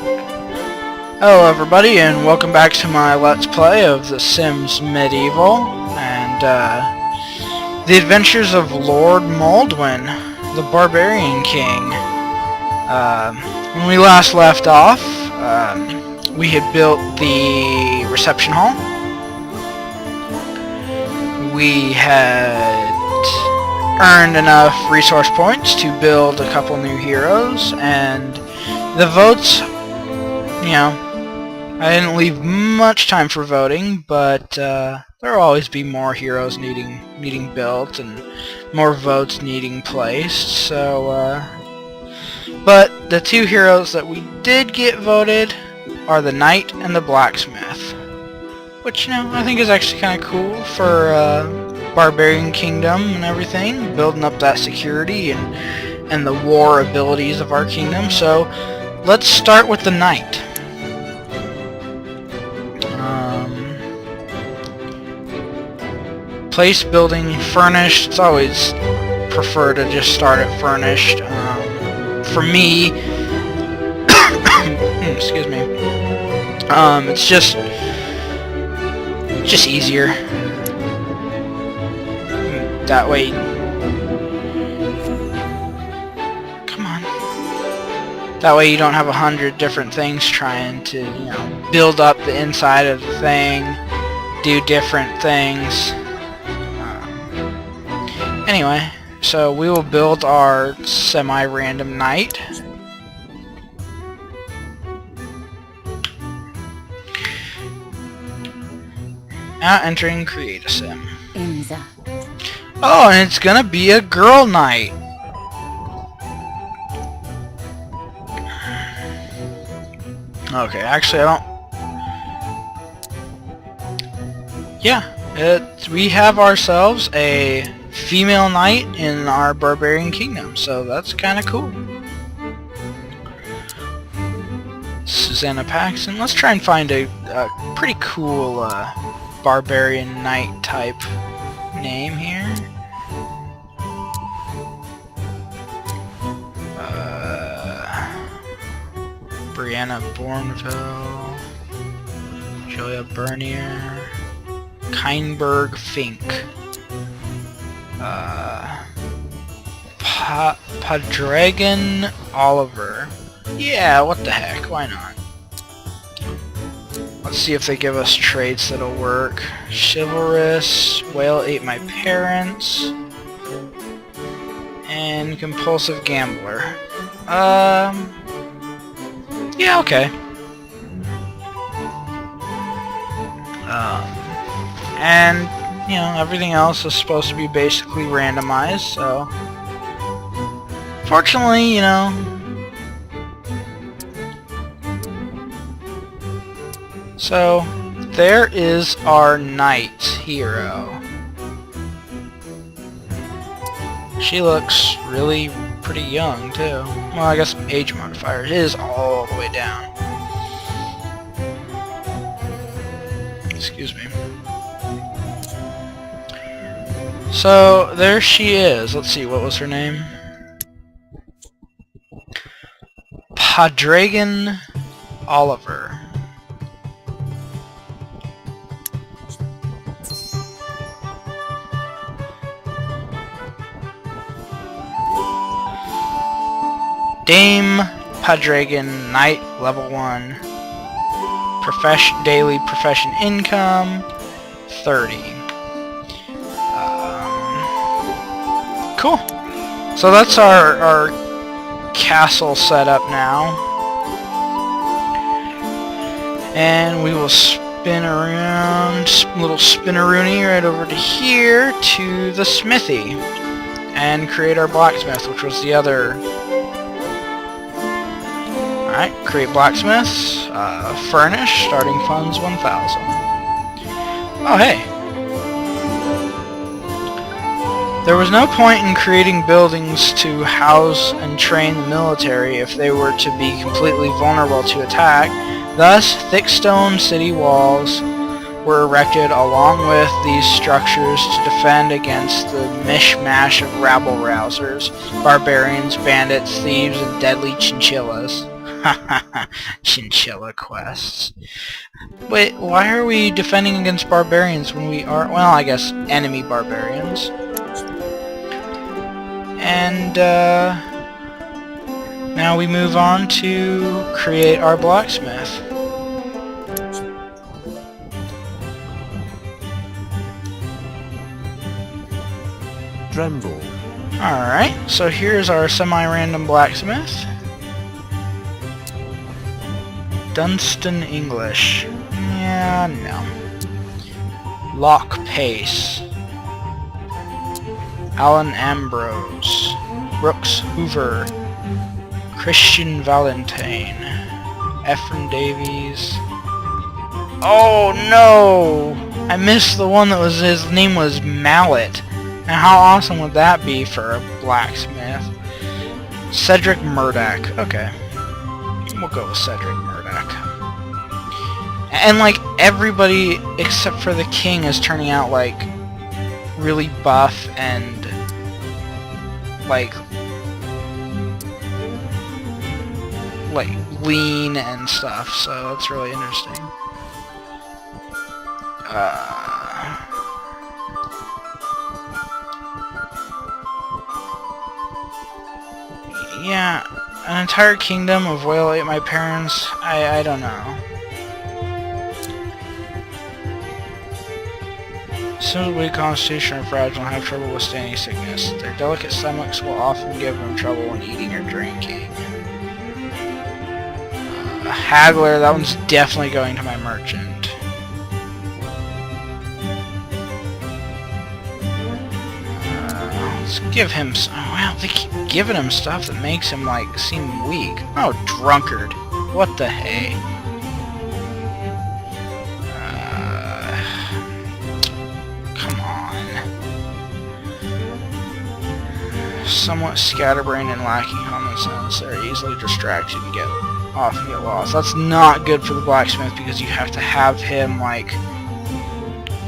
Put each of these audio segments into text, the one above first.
Hello everybody, and welcome back to my Let's Play of The Sims Medieval, and the adventures of Lord Maldwin, the Barbarian King. When we last left off, we had built the reception hall. We had earned enough resource points to build a couple new heroes, and the votes, you know, I didn't leave much time for voting, but there will always be more heroes needing built and more votes needing placed. So, but the two heroes that we did get voted are the Knight and the Blacksmith, which, you know, I think is actually kind of cool for Barbarian Kingdom and everything, building up that security and the war abilities of our kingdom. So let's start with the Knight. Place building furnished. It's always prefer to just start it furnished. For me, excuse me. It's just easier. That way. Come on. That way you don't have 100 different things trying to, you know, build up the inside of the thing, do different things. Anyway, so we will build our semi-random knight. Now entering create a sim. Oh, and it's gonna be a girl knight. Okay, actually I don't... Yeah, we have ourselves a female knight in our Barbarian Kingdom, so that's kind of cool. Susanna Paxton. Let's try and find a pretty cool Barbarian knight type name here. Brianna Bourneville, Julia Bernier, Keinberg Fink. Padraigin Oliver. Yeah, what the heck, why not? Let's see if they give us traits that'll work. Chivalrous, Whale Ate My Parents, and Compulsive Gambler. Yeah, okay. And you know, everything else is supposed to be basically randomized, so... Fortunately, you know... So, there is our knight hero. She looks really pretty young, too. Well, I guess age modifier is all the way down. Excuse me. So, there she is. Let's see, what was her name? Padraigin Oliver. Dame Padraigin, Knight, level 1. Daily profession income, 30. Cool. So that's our castle set up now. And we will spin around, little spinneroony right over to here to the smithy. And create our blacksmith, which was the other... Alright, create blacksmiths, furnish, starting funds 1,000. Oh hey. There was no point in creating buildings to house and train the military if they were to be completely vulnerable to attack. Thus, thick stone city walls were erected along with these structures to defend against the mishmash of rabble-rousers, barbarians, bandits, thieves, and deadly chinchillas. Chinchilla quests. Wait, why are we defending against barbarians when we are, well, I guess enemy barbarians? And now we move on to create our blacksmith. Tremble. Alright, so here's our semi-random blacksmith. Dunstan English. Yeah, no. Lock Pace. Alan Ambrose. Brooks Hoover. Christian Valentine. Ephraim Davies. Oh no! I missed the one that was, his name was Mallet. Now how awesome would that be for a blacksmith? Cedric Murdoch. Okay. We'll go with Cedric Murdoch. And like everybody except for the king is turning out like really buff and like lean and stuff, so that's really interesting. Yeah, an entire kingdom of Whale Ate My Parents? I don't know. Since weak constitution are fragile and have trouble withstanding sickness, their delicate stomachs will often give them trouble when eating or drinking. A haggler, that one's definitely going to my merchant. Let's give him some. Wow, they keep giving him stuff that makes him like seem weak. Oh, drunkard. What the hey? Come on. Somewhat scatterbrained and lacking common sense. They're easily distracted and often get lost. That's not good for the blacksmith because you have to have him like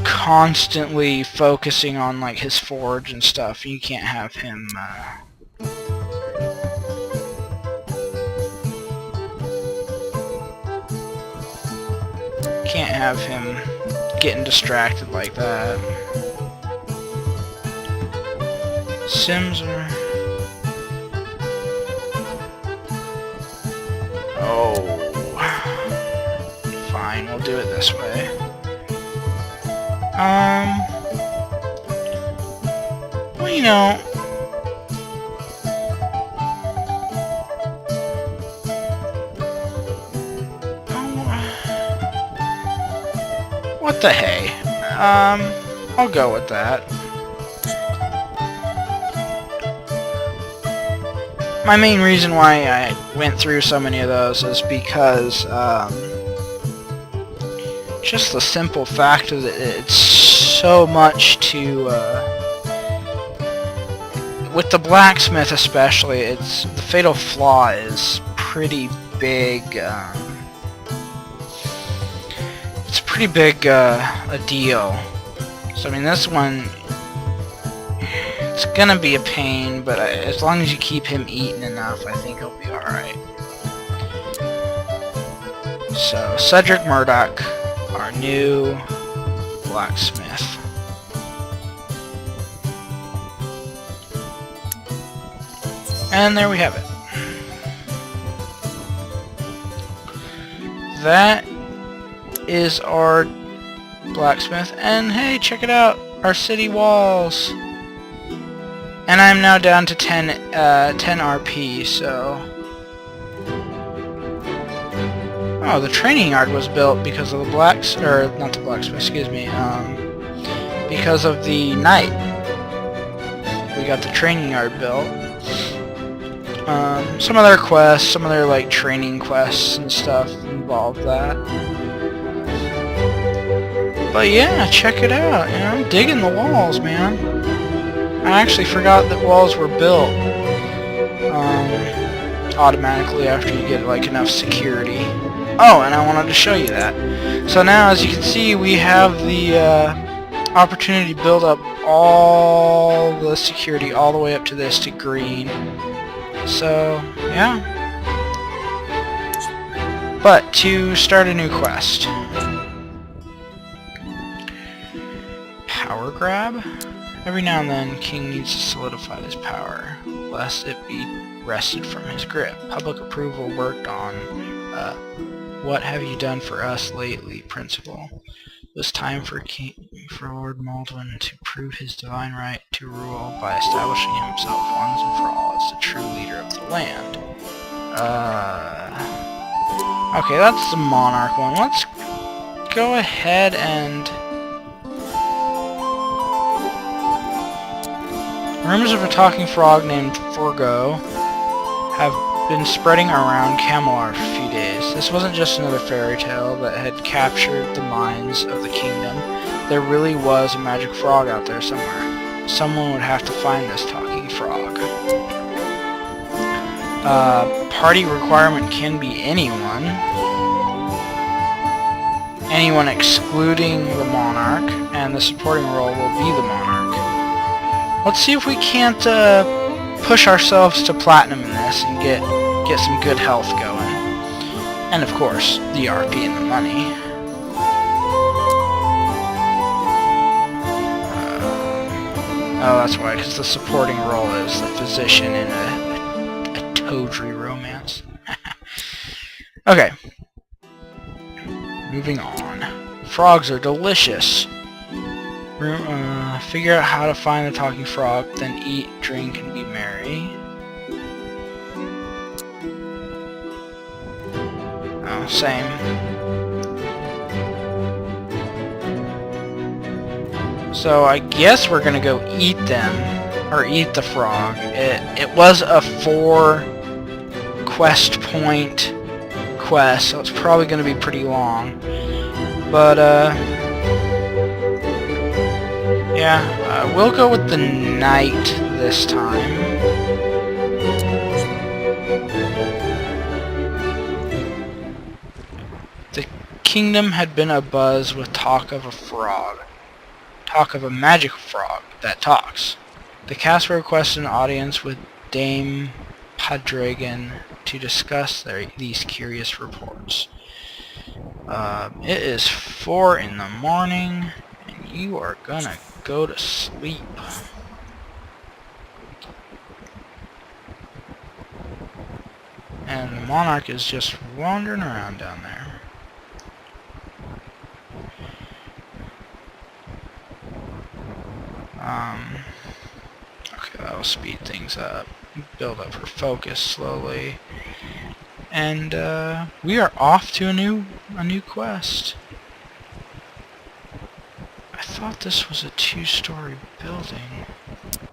constantly focusing on like his forge and stuff. You can't have him getting distracted like that. Sims are... Oh. Fine, we'll do it this way. Well, you know, what the hey? I'll go with that. My main reason why I went through so many of those is because, just the simple fact of that it's so much to with the blacksmith especially, it's the fatal flaw is pretty big. It's a pretty big a deal. So I mean, this one, it's gonna be a pain, but as long as you keep him eating enough, I think he'll be alright. So Cedric Murdoch, our new blacksmith. And there we have it. That is our blacksmith, and hey, check it out, our city walls. And I'm now down to 10 RP, so... Oh, the training yard was built because of the not the blacksmith, excuse me, because of the knight. We got the training yard built. Some other quests, some other like training quests and stuff involve that. But yeah, check it out. You know, I'm digging the walls, man. I actually forgot that walls were built automatically after you get like enough security. Oh, and I wanted to show you that. So now, as you can see, we have the opportunity to build up all the security all the way up to this to green. So, yeah. But to start a new quest. Power grab? Every now and then, King needs to solidify his power, lest it be wrested from his grip. Public approval worked on what have you done for us lately principle. It was time for Lord Maldwin to prove his divine right to rule by establishing himself once and for all as the true leader of the land. Okay, that's the monarch one. Let's go ahead and... Rumors of a talking frog named Frgo have been spreading around Kamolar for a few days. This wasn't just another fairy tale that had captured the minds of the kingdom. There really was a magic frog out there somewhere. Someone would have to find this talking frog. Party requirement can be anyone. Anyone excluding the monarch, and the supporting role will be the monarch. Let's see if we can't push ourselves to platinum in this and get some good health going. And of course, the RP and the money. Oh, that's why, because the supporting role is the physician in a tawdry romance. Okay. Moving on. Frogs are delicious. Figure out how to find the talking frog, then eat, drink, and be merry. Oh, same. So I guess we're gonna go eat them, or eat the frog. It was a 4 quest point quest, so it's probably gonna be pretty long. But yeah, we'll go with the knight this time. The kingdom had been abuzz with talk of a frog. Talk of a magic frog that talks. The cast requested an audience with Dame Padraigin to discuss these curious reports. It is 4 in the morning, and you are gonna go to sleep. And the monarch is just wandering around down there. Okay, that'll speed things up. Build up her focus slowly. And we are off to a new quest. I thought this was a 2-story building.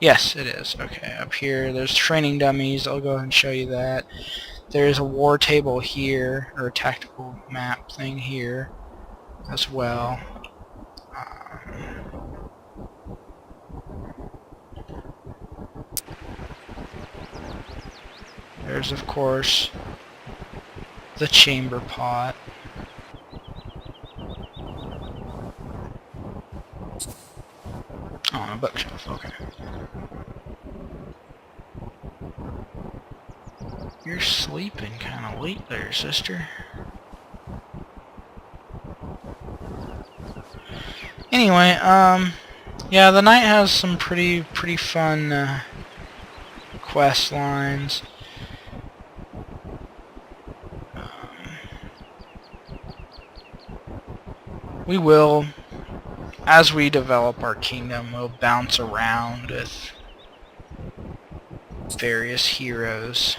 Yes, it is. Okay, up here there's training dummies. I'll go ahead and show you that. There's a war table here, or a tactical map thing here as well. There's, of course, the chamber pot. Oh, a bookshelf, okay. You're sleeping kinda late there, sister. Anyway, yeah, the knight has some pretty fun quest lines. We will, as we develop our kingdom, we'll bounce around with various heroes.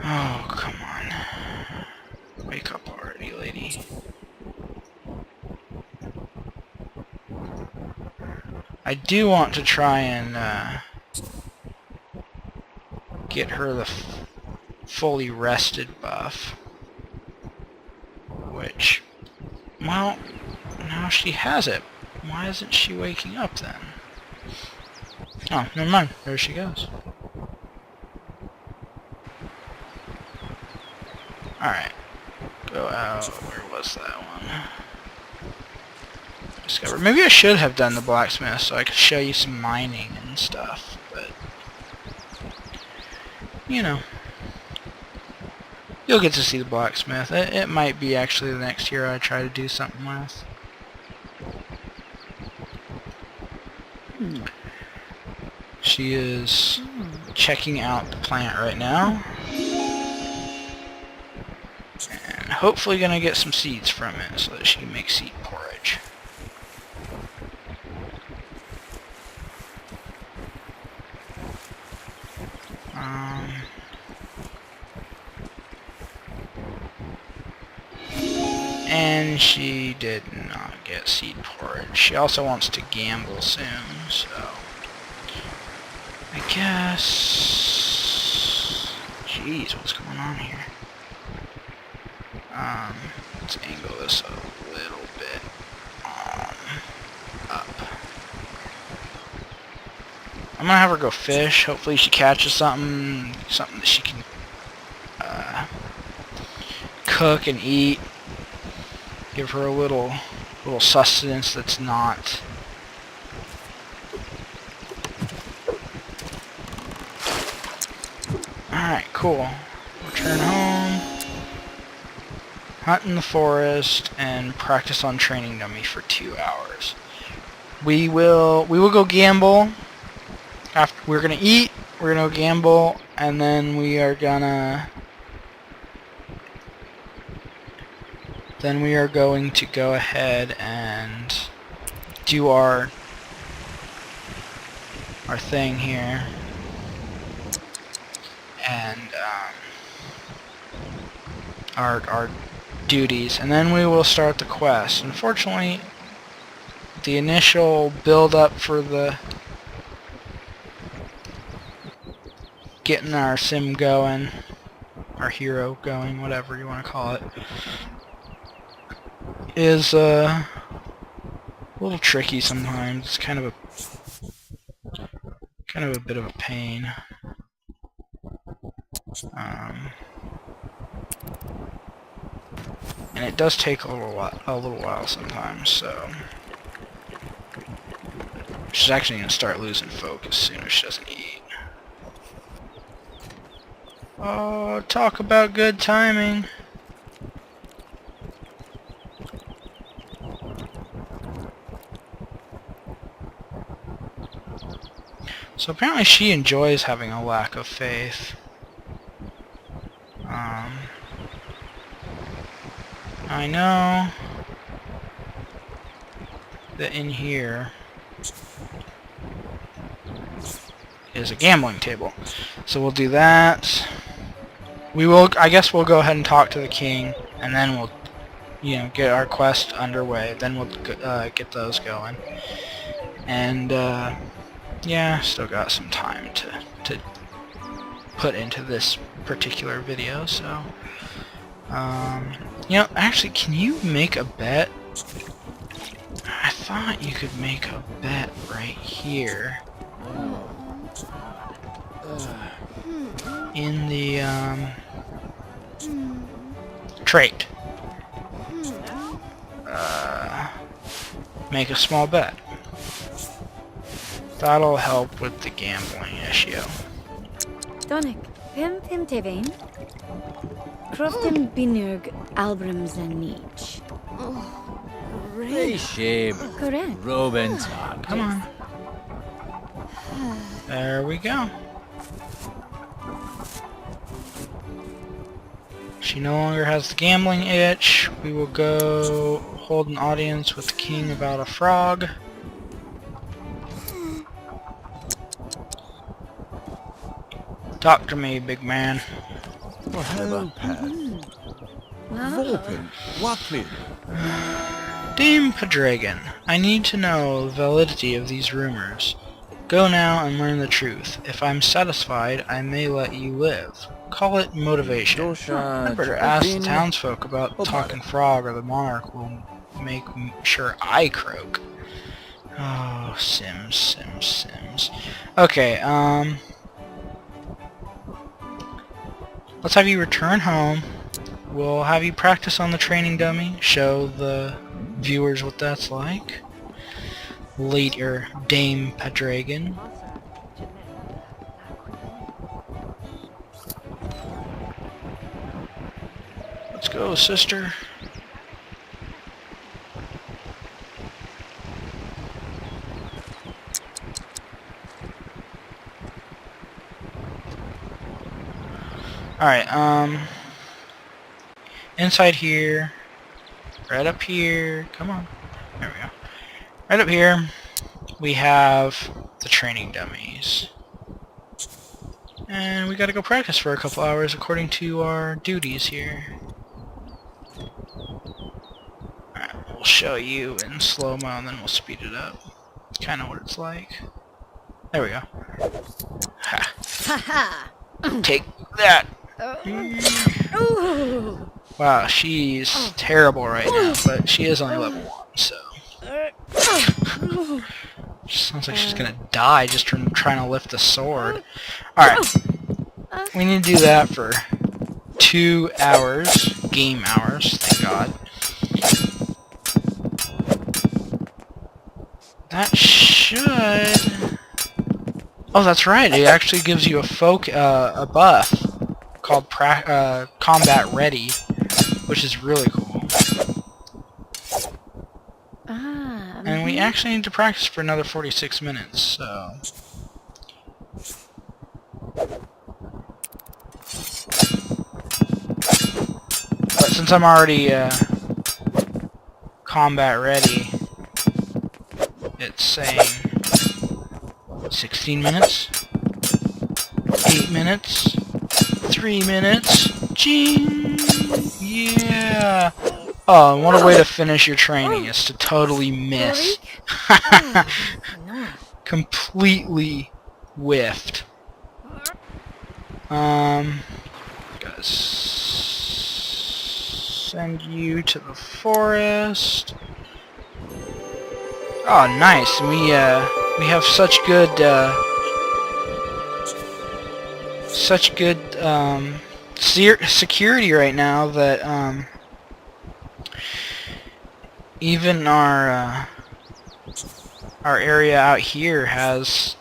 Oh, come on. Wake up already, lady. I do want to try and get her the fully rested buff. Which, well, now she has it. Why isn't she waking up then? Oh, never mind. There she goes. Alright. Go out. Where was that one? discovered. Maybe I should have done the blacksmith so I could show you some mining and stuff, but you know, you'll get to see the blacksmith. It might be actually the next hero I try to do something with. She is checking out the plant right now. And hopefully gonna get some seeds from it so that she can make seed porridge. And she did not get seed porridge. She also wants to gamble soon, so I guess... Jeez, what's going on here? Let's angle this a little bit up. I'm gonna have her go fish. Hopefully she catches something that she can cook and eat. Give her a little sustenance that's not alright, cool. Return home, hunt in the forest, and practice on training dummy for 2 hours. We will go gamble. After we're gonna eat, we're gonna go gamble, and then we are going to go ahead and do our thing here, and our duties, and then we will start the quest. Unfortunately, the initial build up for the getting our sim going, our hero going, whatever you want to call it, is a little tricky sometimes. It's kind of a bit of a pain. And it does take a little while sometimes, so she's actually gonna start losing focus as soon as she doesn't eat. Oh, talk about good timing. So apparently she enjoys having a lack of faith. I know that in here is a gambling table. So we'll do that. I guess we'll go ahead and talk to the king, and then we'll, get our quest underway. Then we'll get those going. And yeah, still got some time to put into this particular video. So, actually, can you make a bet? I thought you could make a bet right here. In the trait. Make a small bet. That'll help with the gambling issue. Donic, Pim Tevain, Crofton Binurg Albrams and Nietzsche. Hey, Shabe. Correct. Robin. Come on. There we go. She no longer has the gambling itch. We will go hold an audience with the king about a frog. Talk to me, big man. Oh, hello, Pat. Vorpin, Watley. Dame Padraigin, I need to know the validity of these rumors. Go now and learn the truth. If I'm satisfied, I may let you live. Call it motivation. Remember to ask the townsfolk about the Talking Frog, or the monarch will make sure I croak. Oh, Sims. Okay, let's have you return home. We'll have you practice on the training dummy, show the viewers what that's like. later Dame Padraigin. Let's go, sister. Alright, inside here, right up here, come on, there we go. Right up here, we have the training dummies. And we gotta go practice for a couple hours according to our duties here. Alright, we'll show you in slow-mo and then we'll speed it up. Kinda what it's like. There we go. Ha. Ha Take that! ha! Wow, she's terrible right now, but she is only level 1, so... Sounds like she's gonna die just from trying to lift the sword. Alright, we need to do that for 2 hours, game hours, thank God. That should... Oh, that's right, it actually gives you a buff called Combat Ready, which is really cool. And we actually need to practice for another 46 minutes, so... But since I'm already combat ready, it's saying 16 minutes, 8 minutes, 3 minutes, ching! Yeah! Oh, and what a way to finish your training is to totally miss. Completely whiffed. Gotta send you to the forest. Oh, nice. We have such good security right now that even our area out here has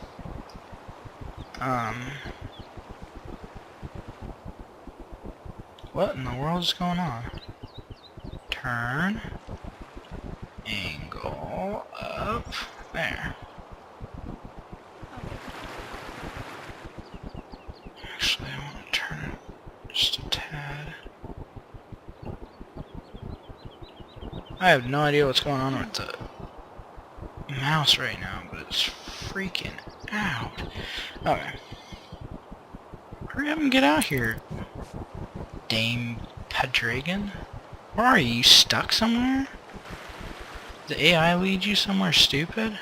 what in the world is going on? Turn, angle, up, there. Actually, I want to turn it just a tad. I have no idea what's going on with the mouse right now, but it's freaking out. Okay. Hurry up and get out here, Dame Padraigin. Where are you? You stuck somewhere? Did the AI lead you somewhere stupid?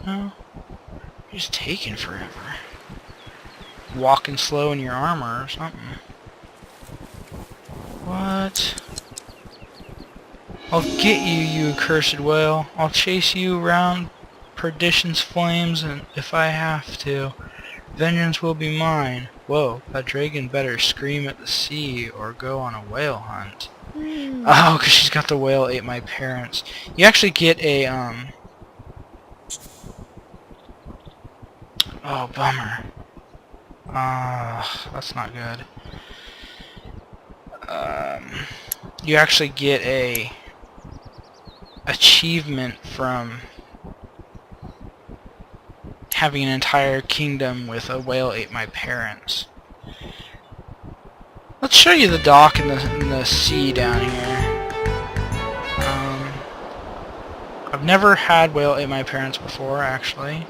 No? You're just taking forever. Walking slow in your armor or something. What? I'll get you, you accursed whale. I'll chase you around perdition's flames, and if I have to, vengeance will be mine. Whoa, Padraigin better scream at the sea or go on a whale hunt. Oh, because she's got the whale ate my parents. You actually get a, oh, bummer. That's not good. You actually get a achievement from having an entire kingdom with a whale ate my parents. Let's show you the dock and the sea down here. I've never had whale ate my parents before, actually.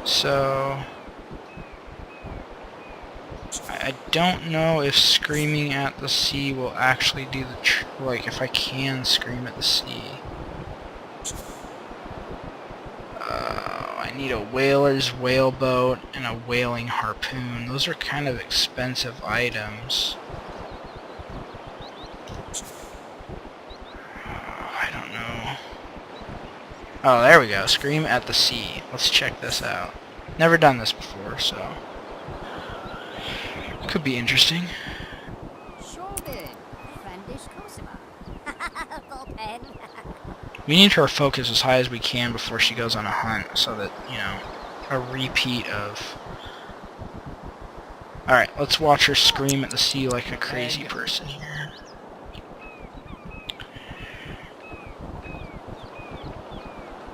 So I don't know if screaming at the sea will actually do the like if I can scream at the sea. I need a whaler's whaleboat and a whaling harpoon. Those are kind of expensive items. I don't know. Oh, there we go. Scream at the sea. Let's check this out. Never done this before, so could be interesting. We need her focus as high as we can before she goes on a hunt, so that, you know, a repeat of... Alright, let's watch her scream at the sea like a crazy person here.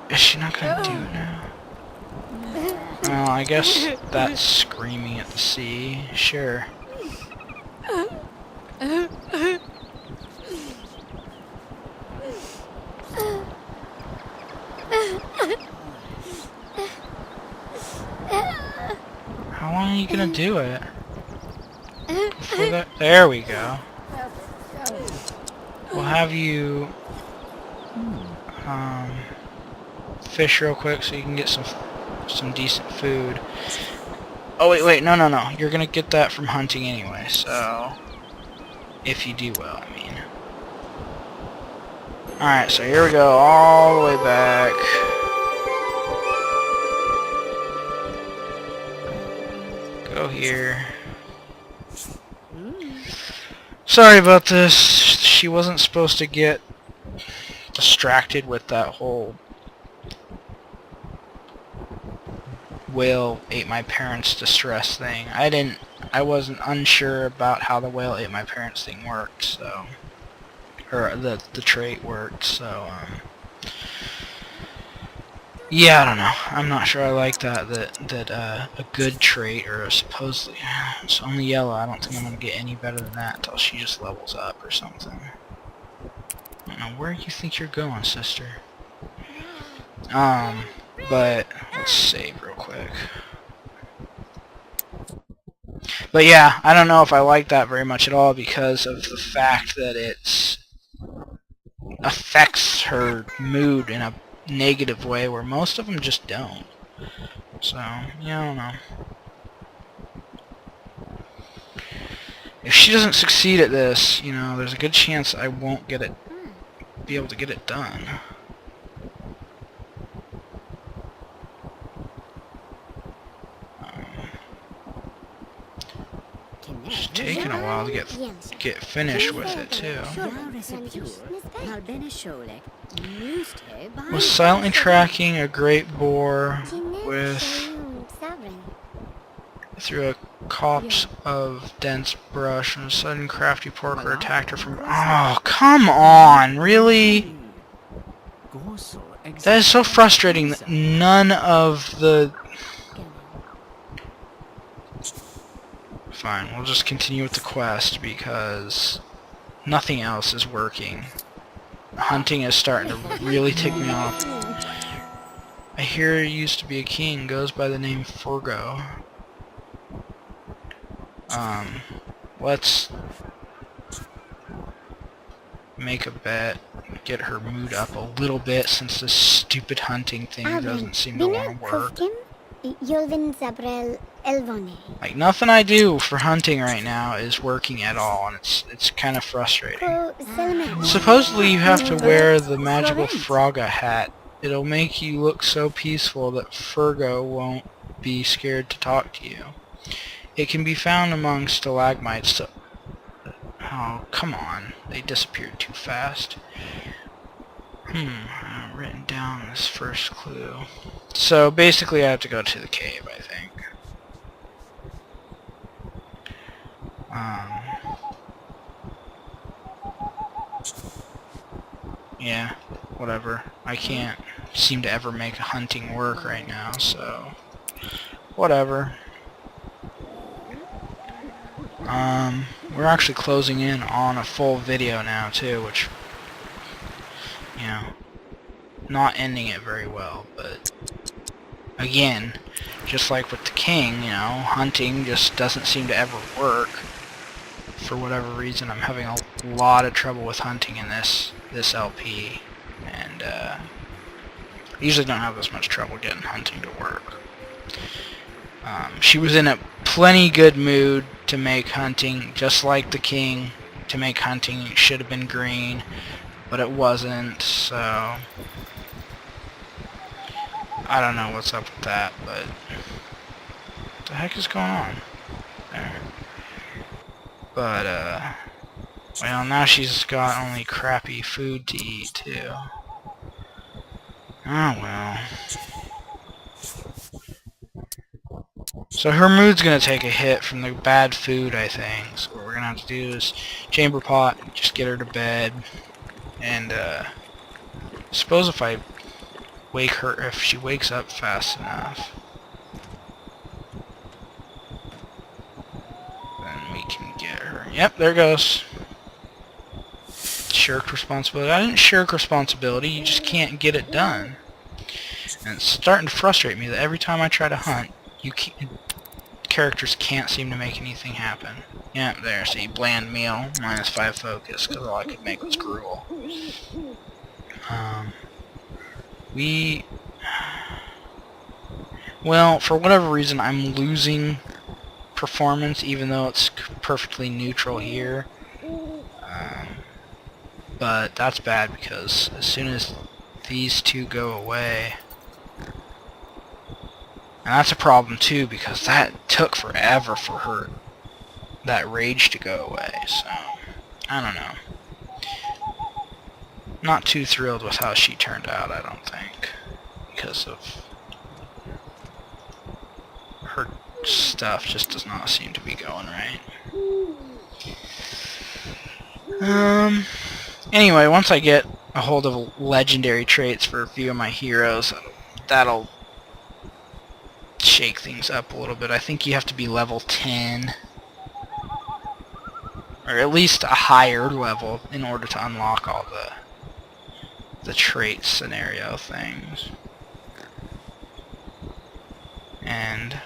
Is she not gonna do it now? Well, I guess that's screaming at the sea. Sure. How long are you gonna do it? Before that, there we go. We'll have you fish real quick so you can get some decent food. Oh wait, no. You're gonna get that from hunting anyway, so if you do well, I mean. Alright, so here we go, all the way back. Go here. Sorry about this. She wasn't supposed to get distracted with that whole whale ate my parents' distress thing. I wasn't unsure about how the whale ate my parents thing worked, so, or the trait worked, so, yeah, I don't know. I'm not sure I like that a good trait, or a supposedly, it's only yellow. I don't think I'm gonna get any better than that until she just levels up or something. I don't know where you think you're going, sister. But let's save real quick. But yeah, I don't know if I like that very much at all because of the fact that it affects her mood in a negative way where most of them just don't. So, yeah, I don't know. If she doesn't succeed at this, you know, there's a good chance I won't be able to get it done. It's taking a while to get finished with it too. Was silently tracking a great boar through a copse of dense brush, and a sudden crafty porker attacked her from... Oh, come on! Really? That is so frustrating that none of the... Fine, we'll just continue with the quest because nothing else is working. Hunting is starting to really tick me off. I hear he used to be a king, goes by the name Frgo. Let's make a bet, get her mood up a little bit since this stupid hunting thing doesn't seem to want to work. Like, nothing I do for hunting right now is working at all, and it's kind of frustrating. Supposedly you have to wear the magical Frga hat. It'll make you look so peaceful that Frgo won't be scared to talk to you. It can be found among stalagmites. So oh, come on. They disappeared too fast. I've written down this first clue. So basically I have to go to the cave, I think. Yeah, whatever. I can't seem to ever make hunting work right now, so whatever. We're actually closing in on a full video now too, which, you know, not ending it very well, but again, just like with the king, you know, hunting just doesn't seem to ever work. For whatever reason, I'm having a lot of trouble with hunting in this LP, and I usually don't have this much trouble getting hunting to work. She was in a plenty good mood to make hunting, just like the king. To make hunting, it should have been green, but it wasn't, so I don't know what's up with that, but what the heck is going on there? But, well, now she's got only crappy food to eat, too. Oh well. So her mood's gonna take a hit from the bad food, I think. So what we're gonna have to do is chamber pot, just get her to bed, and suppose if I wake her, if she wakes up fast enough, then we can get her. Yep, there goes. Shirk responsibility. I didn't shirk responsibility, you just can't get it done. And it's starting to frustrate me that every time I try to hunt, characters can't seem to make anything happen. Yep, there, see, bland meal, -5 focus, because all I could make was gruel. Well, for whatever reason, I'm losing performance, even though it's perfectly neutral here. But that's bad, because as soon as these two go away... And that's a problem, too, because that took forever for her, that rage to go away, so... I don't know. Not too thrilled with how she turned out, I don't think. Because of... her stuff just does not seem to be going right. Anyway, once I get a hold of legendary traits for a few of my heroes, that'll shake things up a little bit. I think you have to be level 10, or at least a higher level, in order to unlock all the trait scenario things. And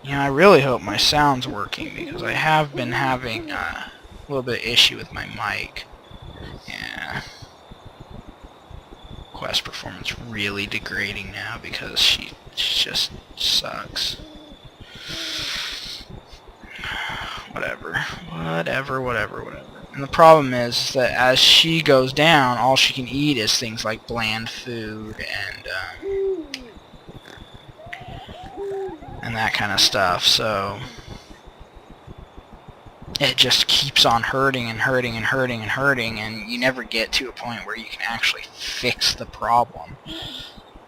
you know, I really hope my sound's working, because I have been having a little bit of issue with my mic. Yeah. Quest performance really degrading now because she just sucks. Whatever. And the problem is that as she goes down, all she can eat is things like bland food and that kind of stuff, so it just keeps on hurting and hurting and hurting and hurting, and you never get to a point where you can actually fix the problem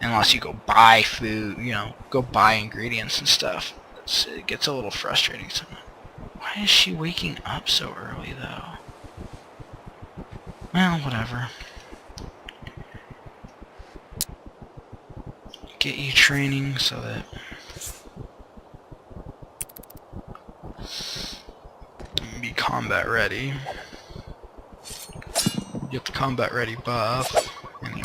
unless you go buy food, you know, go buy ingredients and stuff. It gets a little frustrating. So, why is she waking up so early, though? Well, whatever. Get you training so that be combat ready. Get the combat ready buff. Anyway.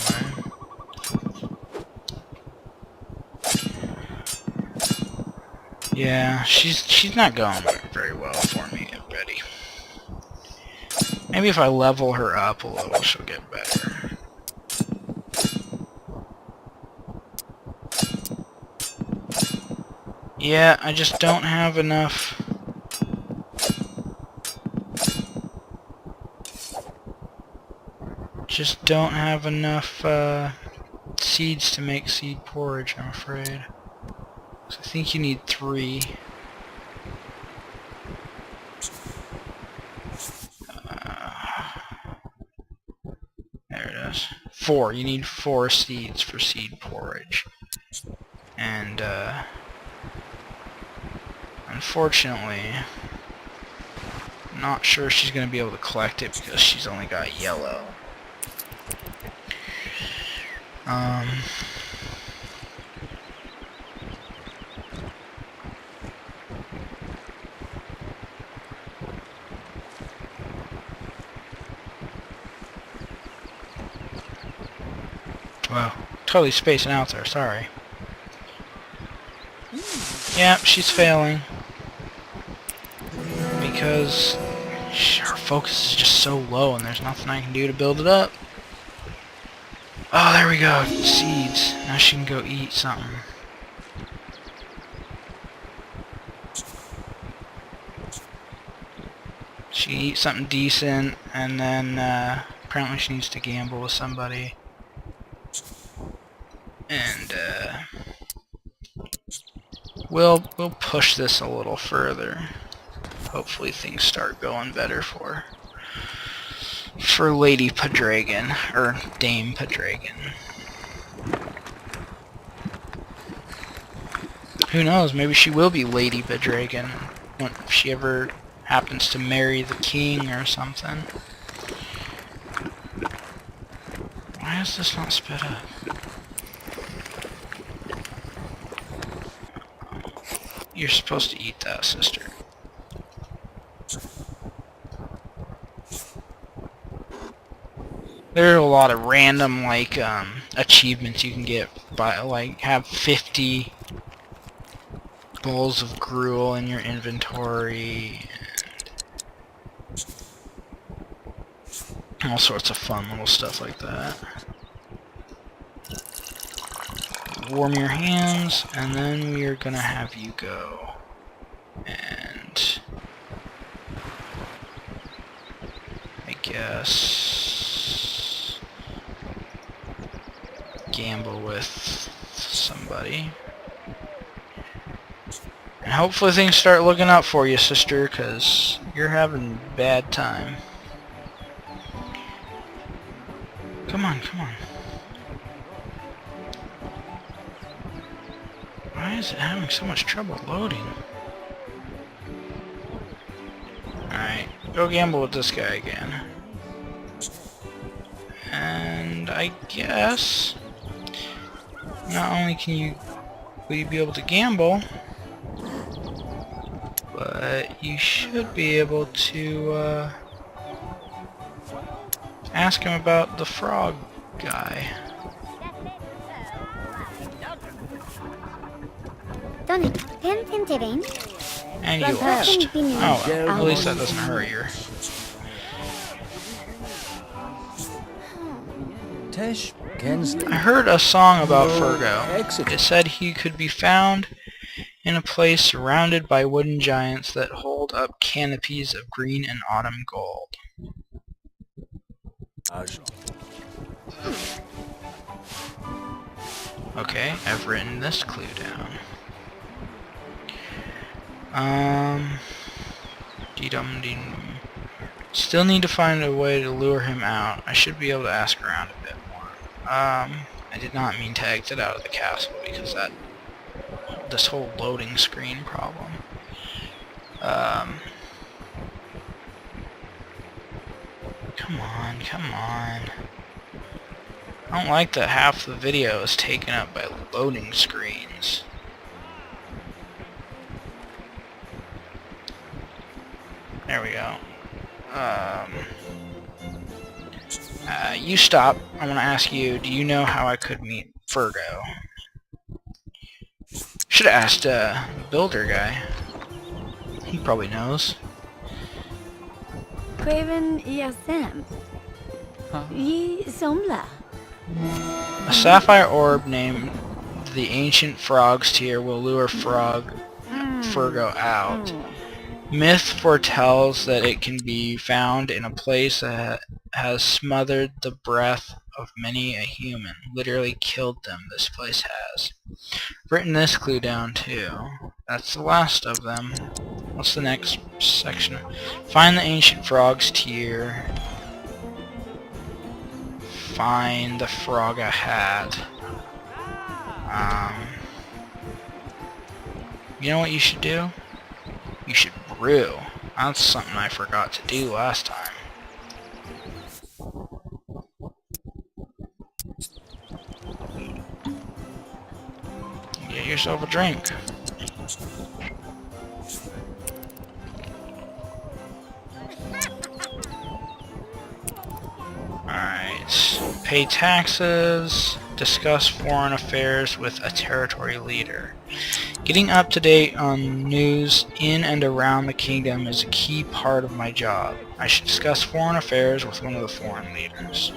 Yeah, she's not going very well for me already. Maybe if I level her up a little, she'll get better. Yeah, I just don't have enough. Just don't have enough seeds to make seed porridge, I'm afraid. So I think you need 3. There it is. 4. You need 4 seeds for seed porridge. And unfortunately, I'm not sure she's going to be able to collect it because she's only got yellow. Well, totally spacing out there, sorry. Yep, she's failing. Because her focus is just so low and there's nothing I can do to build it up. Oh, there we go. Seeds. Now she can go eat something. She can eat something decent, and then apparently she needs to gamble with somebody. And we'll push this a little further. Hopefully things start going better for Lady Padraigin, or Dame Padraigin. Who knows, maybe she will be Lady Padraigin if she ever happens to marry the king or something. Why is this not sped up? You're supposed to eat that, sister. There are a lot of random, like, achievements you can get by, like, have 50 bowls of gruel in your inventory, and all sorts of fun little stuff like that. Warm your hands, and then we are gonna have you go. And I guess gamble with somebody. And hopefully things start looking up for you, sister, because you're having a bad time. Come on, come on. Why is it having so much trouble loading? Alright, go gamble with this guy again. And I guess not only will you be able to gamble, but you should be able to ask him about the frog guy. And you lost. Oh, well, at least that doesn't hurt you. I heard a song about Frgo. It said he could be found in a place surrounded by wooden giants that hold up canopies of green and autumn gold. Okay, I've written this clue down. Dee-dum-dee-dum. Still need to find a way to lure him out. I should be able to ask around a bit more. I did not mean to exit out of the castle because this whole loading screen problem. Come on, come on. I don't like that half the video is taken up by loading screens. There we go. You stop. I want to ask you, do you know how I could meet Frgo? Should have asked the builder guy. He probably knows. Craven Yasem. Ye Somla. A sapphire orb named the Ancient Frog's Tear will lure Frgo out. Myth foretells that it can be found in a place that has smothered the breath of many a human. Literally killed them, this place has. Written this clue down too. That's the last of them. What's the next section? Find the Ancient Frog's Tear. Find the frog I had. You know what you should do? You should brew. That's something I forgot to do last time. Get yourself a drink. Alright. Pay taxes. Discuss foreign affairs with a territory leader. Getting up to date on news in and around the kingdom is a key part of my job. I should discuss foreign affairs with one of the foreign leaders.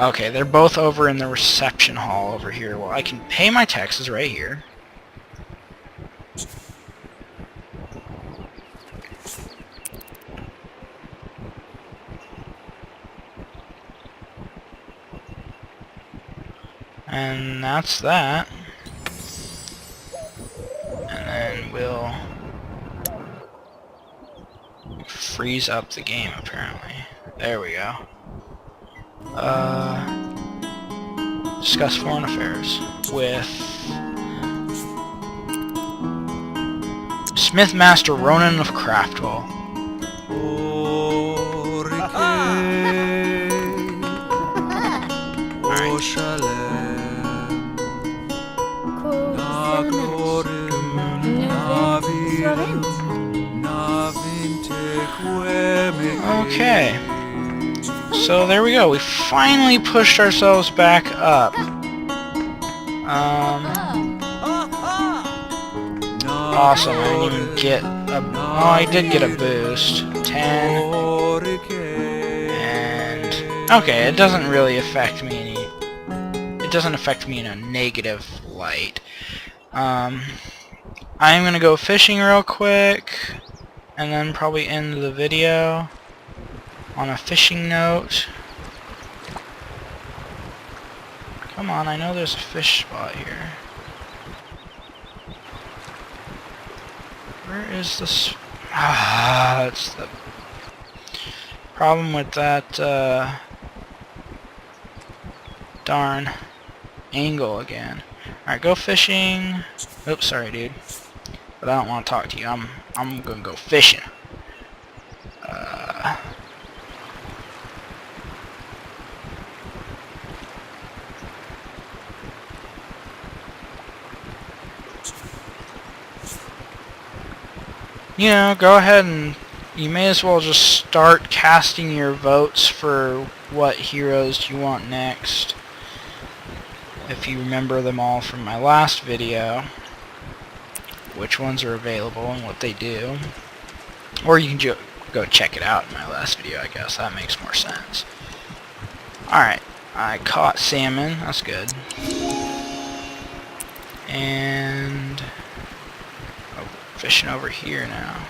Okay, they're both over in the reception hall over here. Well, I can pay my taxes right here. And that's that. And then we'll freeze up the game, apparently. There we go. Discuss foreign affairs with Smith Master Ronan of Craftwell. Okay. So there we go. We finally pushed ourselves back up. Awesome. I didn't even get a... Oh, I did get a boost. 10. And... Okay, it doesn't really affect me any... It doesn't affect me in a negative light. I'm gonna go fishing real quick, and then probably end the video on a fishing note. Come on, I know there's a fish spot here. Where is this? Ah, that's the problem with that darn angle again. Alright, go fishing. Oops, sorry dude. But I don't want to talk to you. I'm gonna go fishing. You know, go ahead and you may as well just start casting your votes for what heroes you want next. If you remember them all from my last video, which ones are available and what they do. Or you can go check it out in my last video, I guess. That makes more sense. Alright, I caught salmon. That's good. And... oh, fishing over here now.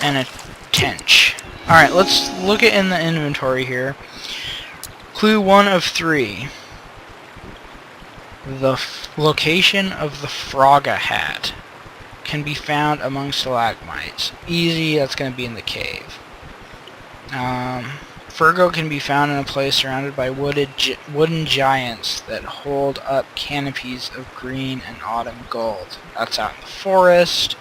And a tench. Alright, let's look at in the inventory here. Clue 1 of 3. The location of the Frgo hat can be found among stalagmites. Easy, that's going to be in the cave. Frgo can be found in a place surrounded by wooden giants that hold up canopies of green and autumn gold. That's out in the forest.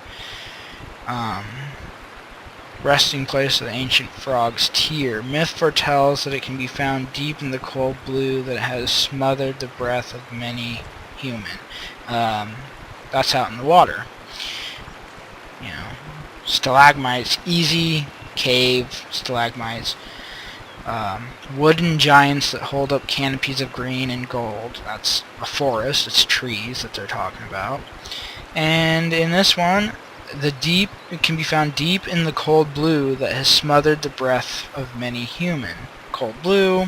Resting place of the ancient frog's tear. Myth foretells that it can be found deep in the cold blue that has smothered the breath of many human. That's out in the water. You know, stalagmites, easy, cave, stalagmites. Wooden giants that hold up canopies of green and gold. That's a forest, it's trees that they're talking about. And in this one, it can be found deep in the cold blue that has smothered the breath of many human. Cold blue,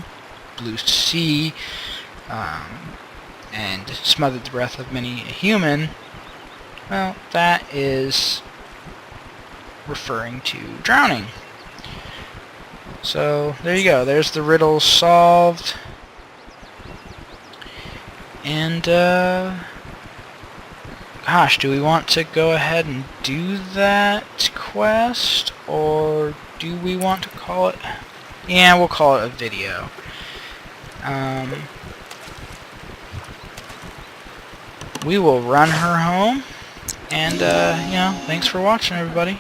blue sea, and smothered the breath of many human. Well, that is referring to drowning. So, there you go. There's the riddle solved. And, gosh, do we want to go ahead and do that quest? Or do we want to call it... Yeah, we'll call it a video. We will run her home. And, you know, thanks for watching, everybody.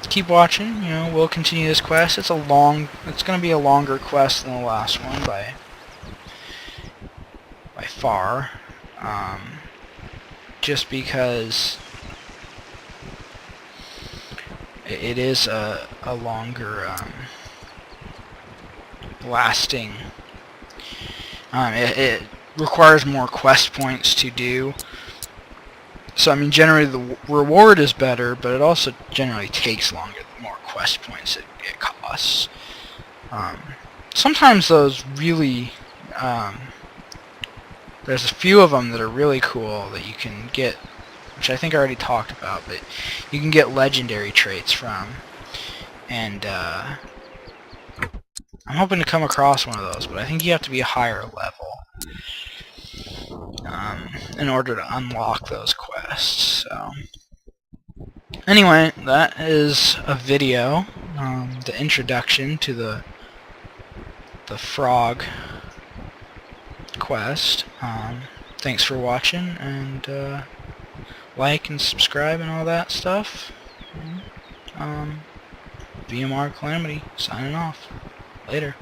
Keep watching, you know, we'll continue this quest. It's going to be a longer quest than the last one by far. Just because it is a longer lasting. It requires more quest points to do. So, I mean, generally the reward is better, but it also generally takes longer the more quest points it costs. Sometimes those really... there's a few of them that are really cool that you can get, which I think I already talked about, but you can get legendary traits from. And, I'm hoping to come across one of those, but I think you have to be a higher level in order to unlock those quests. So, anyway, that is a video, the introduction to the frog quest. Thanks for watching, and like and subscribe and all that stuff. VMR Calamity, signing off. Later.